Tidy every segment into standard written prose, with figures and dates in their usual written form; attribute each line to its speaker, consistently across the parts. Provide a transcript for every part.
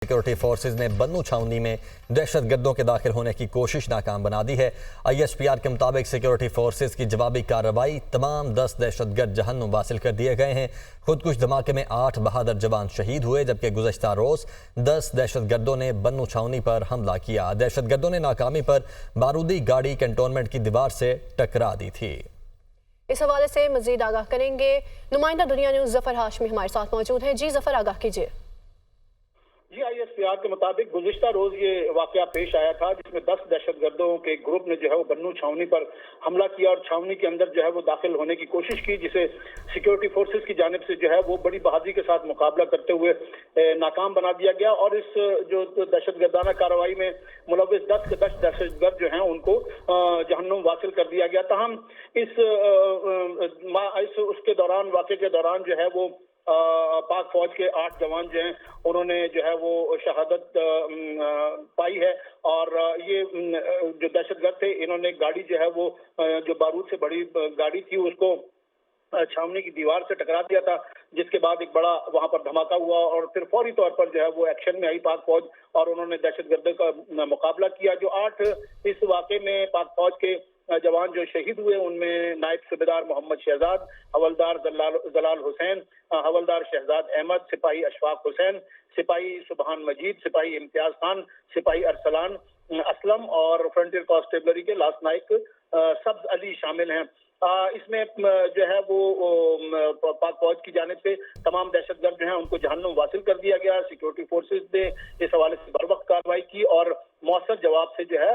Speaker 1: Security forces ने बन्नू छावनी में दहशत गर्दों के दाखिल होने की कोशिश नाकाम बना दी है। ISPR के मुताबिक सिक्योरिटी फोर्सेज की जवाबी कार्रवाई तमाम 10 दहशत गर्द जहन्नुम वासिल कर दिए गए हैं। खुदकुश धमाके में 8 बहादुर जवान शहीद हुए, जबकि गुज़श्ता रोज़ 10 दहशत गर्दों ने बन्नू छावनी पर हमला किया। दहशत गर्दों ने नाकामी पर बारूदी गाड़ी कैंटोनमेंट की दीवार से टकरा दी थी।
Speaker 2: इस हवाले से मजीद आगाह करेंगे नुमाइंदा दुनिया न्यूज़ जफर हाशमी हमारे साथ मौजूद हैं। जी जफर, आगाह कीजिए।
Speaker 3: जी, ISPR के मुताबिक गुज़िश्ता रोज ये वाकया पेश आया था जिसमें 10 दहशतगर्दों के ग्रुप ने जो है वो बन्नू छावनी पर हमला किया और छावनी के अंदर जो है वो दाखिल होने की कोशिश की, जिसे सिक्योरिटी फोर्सेस की जानिब से जो है वो बड़ी बहादुरी के साथ मुकाबला करते हुए नाकाम बना दिया गया। और इस जो दहशतगर्दाना कार्रवाई में मुलव्विस 10 दहशतगर्द जो हैं उनको जहन्नुम वासिल कर दिया गया। ताहम उसके दौरान, वाक़े के दौरान जो है वो पाक फौज के 8 जवान जो हैं उन्होंने जो है वो शहादत पाई है। और ये जो दहशतगर्द थे इन्होंने गाड़ी जो है वो जो बारूद से बड़ी गाड़ी थी उसको छावनी की दीवार से टकरा दिया था, जिसके बाद एक बड़ा वहां पर धमाका हुआ और फिर फौरी तौर पर जो है वो एक्शन में आई पाक फौज और उन्होंने दहशतगर्दों का मुकाबला किया। जो 8 इस वाक़े में पाक फौज के जवान जो शहीद हुए उनमें नायब सूबेदार मोहम्मद शहजाद, हवलदार जलाल हुसैन, हवलदार शहजाद अहमद, सिपाही अशफाक हुसैन, सिपाही सुबहान मजीद, सिपाही इम्तियाज खान, सिपाही अरसलान असलम और फ्रंटियर कांस्टेबलरी के लास्ट नायक सब्ज अली शामिल हैं। इसमें जो है वो पाक फौज की जानिब से तमाम दहशतगर्द जो हैं उनको जहन्नुम वासिल कर दिया गया। सिक्योरिटी फोर्सेज ने इस हवाले से बर वक्त कार्रवाई की और मौसर जवाब से जो है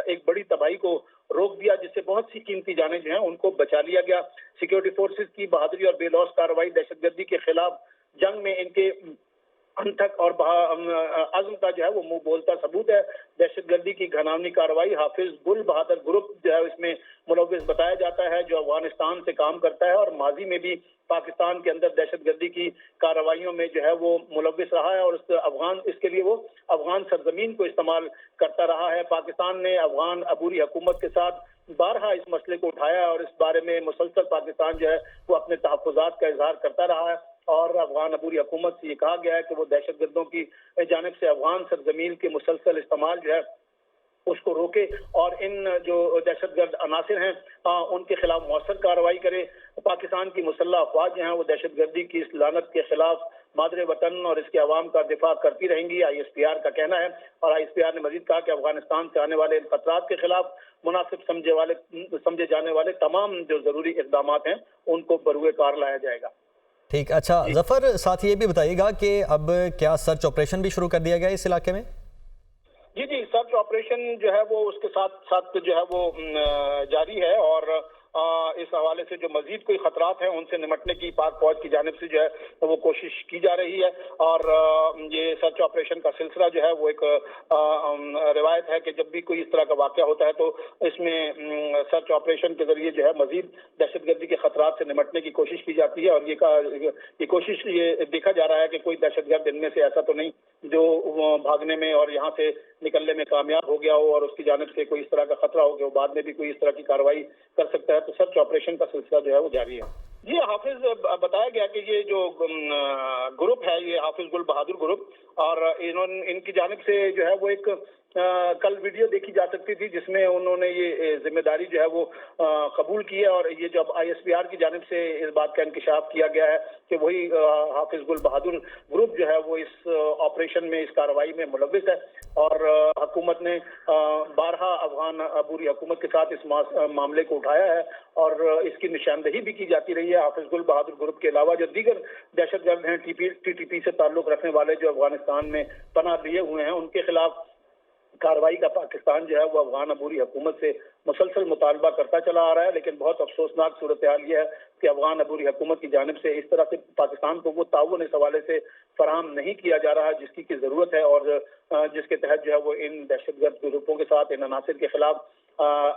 Speaker 3: एक बड़ी तबाही को रोक दिया, जिससे बहुत सी कीमती जानें जो हैं उनको बचा लिया गया। सिक्योरिटी फोर्सेज की बहादुरी और बेलौस कार्रवाई दहशतगर्दी के खिलाफ जंग में इनके अनथक और अज़्म का जो है वो मुंह बोलता सबूत है। दहशतगर्दी की घनावनी कार्रवाई हाफिज गुल बहादुर ग्रुप जो है इसमें मुलव्विस बताया जाता है, जो अफगानिस्तान से काम करता है और माजी में भी पाकिस्तान के अंदर दहशतगर्दी की कार्रवाइयों में जो है वो मुलव्विस रहा है और इसके लिए वो अफगान सरजमीन को इस्तेमाल करता रहा है। पाकिस्तान ने अफगान अबूरी हुकूमत के साथ बारहा इस मसले को उठाया और इस बारे में मुसलसल पाकिस्तान जो है वो अपने तहफ़्फ़ुज़ात का इजहार करता रहा है और अफगान अबूरी हुकूमत से ये कहा गया है कि वो दहशतगर्दों की जानिब से अफगान सरजमीन के मुसलसल इस्तेमाल जो है उसको रोके और इन जो दहशतगर्द अनासिर हैं उनके खिलाफ मौसर कार्रवाई करे। पाकिस्तान की मुसल्लह अफवाज जो हैं वो दहशतगर्दी की इस लानत के खिलाफ मादरे वतन और इसके अवाम का दिफा करती रहेंगी, ISPR का कहना है। और ISPR ने मजीद कहा कि अफगानिस्तान से आने वाले इन खतरात के खिलाफ मुनासिब समझे जाने वाले तमाम जो जरूरी इकदाम हैं उनको बरूए कार लाया जाएगा।
Speaker 1: ठीक, अच्छा जफर, साथ ये भी बताइएगा कि अब क्या सर्च ऑपरेशन भी शुरू कर दिया गया इस इलाके में?
Speaker 3: जी, सर्च ऑपरेशन जो है वो उसके साथ साथ जो है वो जारी है और इस हवाले से जो मजीद कोई खतरात हैं उनसे निमटने की पाक फौज की जानिब से जो है वो कोशिश की जा रही है। और ये सर्च ऑपरेशन का सिलसिला जो है वो एक रिवायत है कि जब भी कोई इस तरह का वाक़या होता है तो इसमें सर्च ऑपरेशन के जरिए जो है मजीद दहशतगर्दी के खतरात से निमटने की कोशिश की जाती है। और ये कोशिश ये देखा जा रहा है कि कोई दहशतगर्द इनमें से ऐसा तो नहीं जो भागने में और यहाँ से निकलने में कामयाब हो गया हो और उसकी जानिब से कोई इस तरह का खतरा हो गया हो, बाद में भी कोई इस तरह की कार्रवाई कर सकता है। तो सर्च ऑपरेशन का सिलसिला जो है वो जारी है। ये हाफिज बताया गया कि ये जो ग्रुप है ये हाफिज गुल बहादुर ग्रुप और इनकी जानिब से जो है वो एक कल वीडियो देखी जा सकती थी जिसमें उन्होंने ये जिम्मेदारी जो है वो कबूल की है। और ये जब ISPR की जानिब से इस बात का इंकिशाफ किया गया है कि वही हाफिज गुल बहादुर ग्रुप जो है वो इस ऑपरेशन में, इस कार्रवाई में मुलव्विस है। और हुकूमत ने बारहा अफगान अबूरी हुकूमत के साथ इस मामले को उठाया है और इसकी निशानदही भी की जाती रही है। हाफिज गुल बहादुर ग्रुप के अलावा जो दीगर दहशतगर्द हैं TTP से ताल्लुक रखने वाले जो अफगानिस्तान में पनाह लिए हुए हैं उनके खिलाफ कार्रवाई का पाकिस्तान जो है वो अफगान अबूरी हुकूमत से मुसलसल मुतालबा करता चला आ रहा है। लेकिन बहुत अफसोसनाक सूरत हाल यह है कि अफगान अबूरी हुकूमत की जानिब से इस तरह से पाकिस्तान को वो ताउन इस हवाले से फराहम नहीं किया जा रहा जिसकी की ज़रूरत है और जिसके तहत जो है वो इन दहशतगर्द ग्रुपों के साथ, इन अनासिर के खिलाफ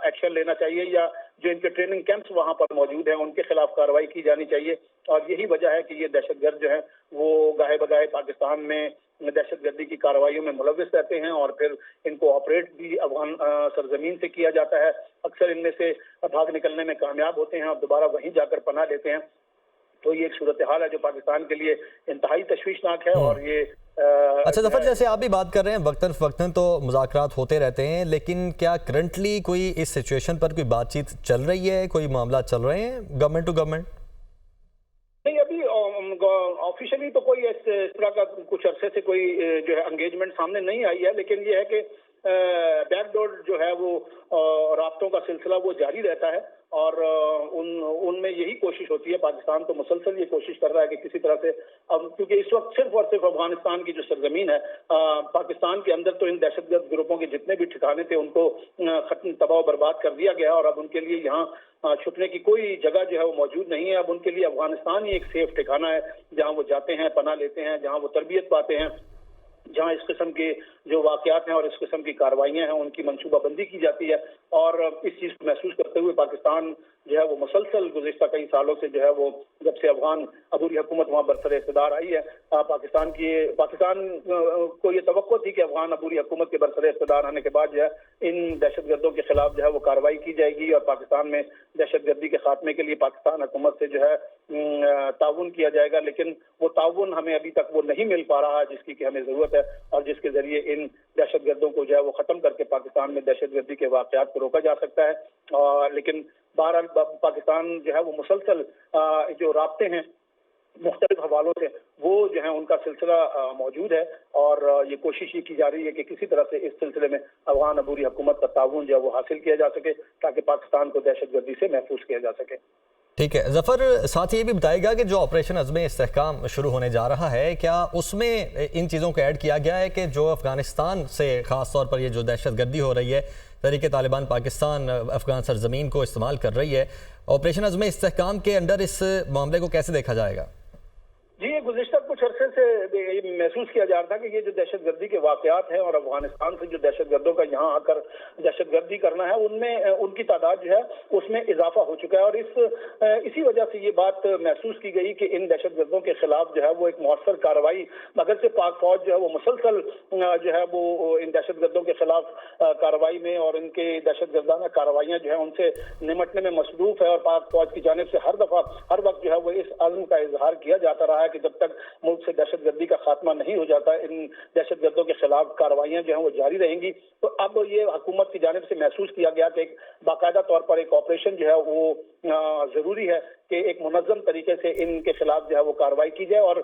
Speaker 3: एक्शन लेना चाहिए या जो इनके ट्रेनिंग कैंप्स वहाँ पर मौजूद हैं उनके खिलाफ कार्रवाई की जानी चाहिए। और यही वजह है कि ये दहशतगर्द जो है वो गाहे बगाहे पाकिस्तान में दहशतगर्दी की कार्रवाइयों में मुलव्विस रहते हैं और फिर इनको ऑपरेट भी अफगान सरजमीन से किया जाता है। अक्सर इनमें से भाग निकलने में कामयाब होते हैं और दोबारा वहीं जाकर पनाह लेते हैं। تو یہ ایک صورتحال ہے جو پاکستان کے لیے انتہائی تشویشناک ہے. اور یہ
Speaker 1: اچھا ظفر، جیسے آپ بھی بات کر رہے ہیں وقتاً فوقتاً تو مذاکرات ہوتے رہتے ہیں، لیکن کیا کرنٹلی کوئی اس سچویشن پر کوئی بات چیت چل رہی ہے، کوئی معاملات چل رہے ہیں گورنمنٹ ٹو گورنمنٹ؟
Speaker 3: نہیں، ابھی آفیشلی تو کوئی اس طرح کا کچھ عرصے سے کوئی جو ہے انگیجمنٹ سامنے نہیں آئی ہے، لیکن یہ ہے کہ بیک ڈور جو ہے وہ رابطوں کا سلسلہ وہ جاری رہتا ہے. اور ان میں یہی کوشش ہوتی ہے. پاکستان تو مسلسل یہ کوشش کر رہا ہے کہ کسی طرح سے، اب کیونکہ اس وقت صرف اور صرف افغانستان کی جو سرزمین ہے، پاکستان کے اندر تو ان دہشت گرد گروپوں کے جتنے بھی ٹھکانے تھے ان کو ختم تباہ و برباد کر دیا گیا، اور اب ان کے لیے یہاں چھپنے کی کوئی جگہ جو ہے وہ موجود نہیں ہے. اب ان کے لیے افغانستان ہی ایک سیف ٹھکانہ ہے جہاں وہ جاتے ہیں، پناہ لیتے ہیں، جہاں وہ تربیت پاتے ہیں، جہاں اس قسم کے جو واقعات ہیں اور اس قسم کی کارروائیاں ہیں ان کی منصوبہ بندی کی جاتی ہے. اور اس چیز کو محسوس کرتے ہوئے پاکستان جو ہے وہ مسلسل گزشتہ کئی سالوں سے جو ہے وہ جب سے افغان عبوری حکومت وہاں برسر اقتدار آئی ہے، پاکستان کو یہ توقع تھی کہ افغان عبوری حکومت کے برسر اقتدار آنے کے بعد جو ہے ان دہشت گردوں کے خلاف جو ہے وہ کارروائی کی جائے گی اور پاکستان میں دہشت گردی کے خاتمے کے لیے پاکستان حکومت سے جو ہے تعاون کیا جائے گا. لیکن وہ تعاون ہمیں ابھی تک وہ نہیں مل پا رہا جس کی کہ ہمیں ضرورت ہے، اور جس کے ذریعے ان دہشت گردوں کو جو ہے وہ ختم کر کے پاکستان میں دہشت گردی کے واقعات کو روکا جا سکتا ہے. لیکن بہرحال پاکستان جو ہے وہ مسلسل جو رابطے ہیں مختلف حوالوں سے وہ جو ہے ان کا سلسلہ موجود ہے، اور یہ کوشش یہ کی جا رہی ہے کہ کسی طرح سے اس سلسلے میں افغان عبوری حکومت کا تعاون جو ہے وہ حاصل کیا جا سکے تاکہ پاکستان کو دہشت گردی سے محفوظ کیا جا سکے.
Speaker 1: ٹھیک ہے ظفر، ساتھ یہ بھی بتائے گا کہ جو آپریشن عزم استحکام شروع ہونے جا رہا ہے، کیا اس میں ان چیزوں کو ایڈ کیا گیا ہے کہ جو افغانستان سے خاص طور پر یہ جو دہشت گردی ہو رہی ہے، تحریک طالبان پاکستان افغان سرزمین کو استعمال کر رہی ہے، آپریشن عزم استحکام کے انڈر اس معاملے کو کیسے دیکھا جائے گا؟
Speaker 3: جی، یہ گزشتہ کچھ عرصے سے یہ محسوس کیا جا رہا تھا کہ یہ جو دہشت گردی کے واقعات ہیں اور افغانستان سے جو دہشت گردوں کا یہاں آ کر دہشت گردی کرنا ہے، ان میں ان کی تعداد جو ہے اس میں اضافہ ہو چکا ہے. اور اسی وجہ سے یہ بات محسوس کی گئی کہ ان دہشت گردوں کے خلاف جو ہے وہ ایک مؤثر کارروائی، مگر سے پاک فوج جو ہے وہ مسلسل جو ہے وہ ان دہشت گردوں کے خلاف کارروائی میں اور ان کے دہشت گردانہ کارروائیاں جو ہے ان سے نمٹنے میں مصروف ہے. اور پاک فوج کی جانب سے ہر وقت جو ہے وہ اس عزم کا اظہار کیا جاتا رہا ہے کہ جب تک ملک سے دہشت گردی کا خاتمہ نہیں ہو جاتا ان دہشت گردوں کے خلاف کارروائیاں جو ہیں وہ جاری رہیں گی. تو اب یہ حکومت کی جانب سے محسوس کیا گیا کہ ایک باقاعدہ طور پر ایک آپریشن جو ہے وہ ضروری ہے کہ ایک منظم طریقے سے ان کے خلاف جو ہے وہ کارروائی کی جائے. اور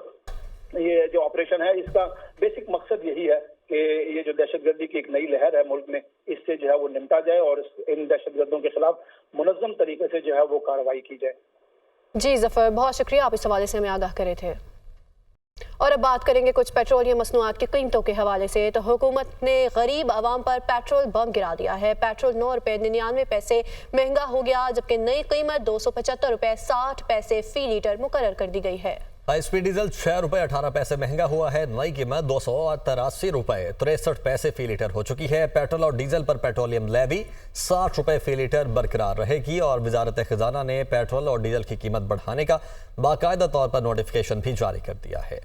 Speaker 3: یہ جو آپریشن ہے اس کا بیسک مقصد یہی ہے کہ یہ جو دہشت گردی کی ایک نئی لہر ہے ملک میں، اس سے جو ہے وہ نمٹا جائے اور ان دہشت گردوں کے خلاف منظم طریقے سے جو ہے وہ کارروائی کی جائے.
Speaker 2: جی ظفر، بہت شکریہ، آپ اس حوالے سے ہمیں آگاہ کرے تھے. اور اب بات کریں گے کچھ پیٹرولیم مصنوعات کی قیمتوں کے حوالے سے. تو حکومت نے غریب عوام پر پیٹرول بم گرا دیا ہے. پیٹرول 9 روپے 99 پیسے مہنگا ہو گیا، جبکہ نئی قیمت 275 روپے 60 پیسے فی لیٹر مقرر کر دی گئی ہے.
Speaker 1: ہائی اسپیڈ ڈیزل 6 روپے 18 پیسے مہنگا ہوا ہے. نئی قیمت 283 روپے 63 پیسے فی لیٹر ہو چکی ہے. پیٹرول اور ڈیزل پر پیٹرولیم لیوی 60 روپے فی لیٹر برقرار رہے گی، اور وزارت خزانہ نے پیٹرول اور ڈیزل کی قیمت بڑھانے کا باقاعدہ طور پر نوٹیفیکیشن بھی جاری کر دیا ہے.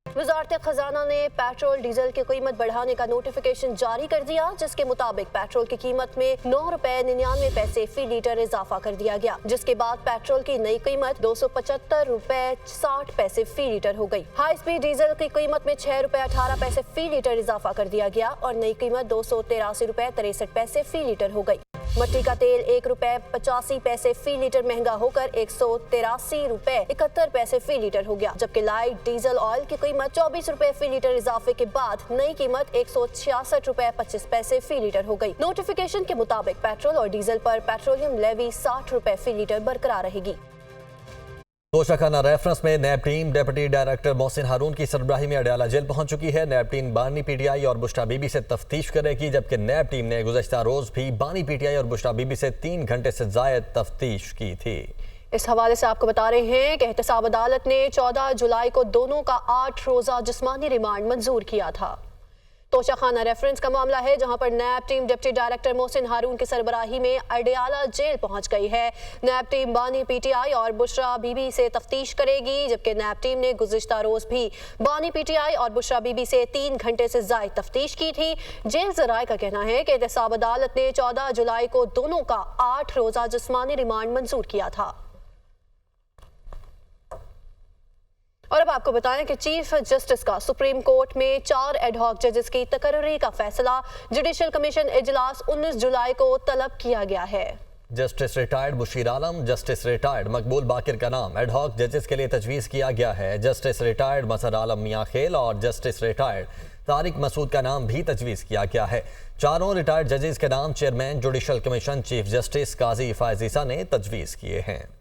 Speaker 2: وزارت خزانہ نے پیٹرول ڈیزل کی قیمت بڑھانے کا نوٹیفیکیشن جاری کر دیا، جس کے مطابق پیٹرول کی قیمت میں 9 روپے 99 پیسے فی لیٹر اضافہ کر دیا گیا، جس کے بعد پیٹرول کی نئی قیمت 275 روپے 60 پیسے فی لیٹر ہو گئی. ہائی اسپیڈ ڈیزل کی قیمت میں 6 روپے 18 پیسے فی لیٹر اضافہ کر دیا گیا اور نئی قیمت 283 روپے 63 پیسے فی لیٹر ہو گئی. مٹی کا تیل 1 روپے 85 پیسے فی لیٹر مہنگا ہو کر 183 روپے 71 پیسے فی لیٹر ہو گیا، جبکہ لائٹ ڈیزل آئل کی قیمت 24 روپے فی لیٹر اضافے کے بعد نئی قیمت 166 روپے 25 پیسے فی لیٹر ہو گئی. نوٹیفیکیشن کے مطابق پیٹرول اور ڈیزل پر پیٹرولیم لیوی 60 روپے فی لیٹر برقرار رہے گی.
Speaker 1: توشہ خانہ ریفرنس میں نیب ٹیم ڈیپٹی ڈائریکٹر محسن ہارون کی سربراہی میں اڈیالہ جیل پہنچ چکی ہے. نیب ٹیم بانی پی ٹی آئی اور بشرا بی بی سے تفتیش کرے گی، جبکہ نیب ٹیم نے گزشتہ روز بھی بانی پی ٹی آئی اور بشرا بی بی سے 3 گھنٹے سے زائد تفتیش کی تھی.
Speaker 2: اس حوالے سے آپ کو بتا رہے ہیں کہ احتساب عدالت نے 14 جولائی کو دونوں کا 8 روزہ جسمانی ریمانڈ منظور کیا تھا. توشہ خانہ ریفرنس کا معاملہ ہے جہاں پر نیب ٹیم ڈپٹی ڈائریکٹر محسن ہارون کی سربراہی میں اڈیالہ جیل پہنچ گئی ہے. نیب ٹیم بانی پی ٹی آئی اور بشرا بی بی سے تفتیش کرے گی، جبکہ نیب ٹیم نے گزشتہ روز بھی بانی پی ٹی آئی اور بشرا بی بی سے 3 گھنٹے سے زائد تفتیش کی تھی. جیل ذرائع کا کہنا ہے کہ احتساب عدالت نے 14 جولائی کو دونوں کا 8 روزہ جسمانی ریمانڈ منظور کیا تھا. और अब आपको बताएं कि चीफ जस्टिस का सुप्रीम कोर्ट में 4 एडहॉक जजेस की तकर्री का फैसला जुडिशल कमीशन इजलास 19 जुलाई को तलब किया गया है।
Speaker 1: जस्टिस रिटायर्ड मुशीर आलम, जस्टिस रिटायर्ड मकबूल बाकिर का नाम एडहॉक जजेस के लिए तजवीज़ किया गया है। जस्टिस रिटायर्ड मजहर आलम मियां खेल और जस्टिस रिटायर्ड तारिक मसूद का नाम भी तजवीज़ किया गया है। चारों रिटायर्ड जजेस के नाम chairman judicial commission chief justice Qazi Faez Isa ने तजवीज़ किए हैं।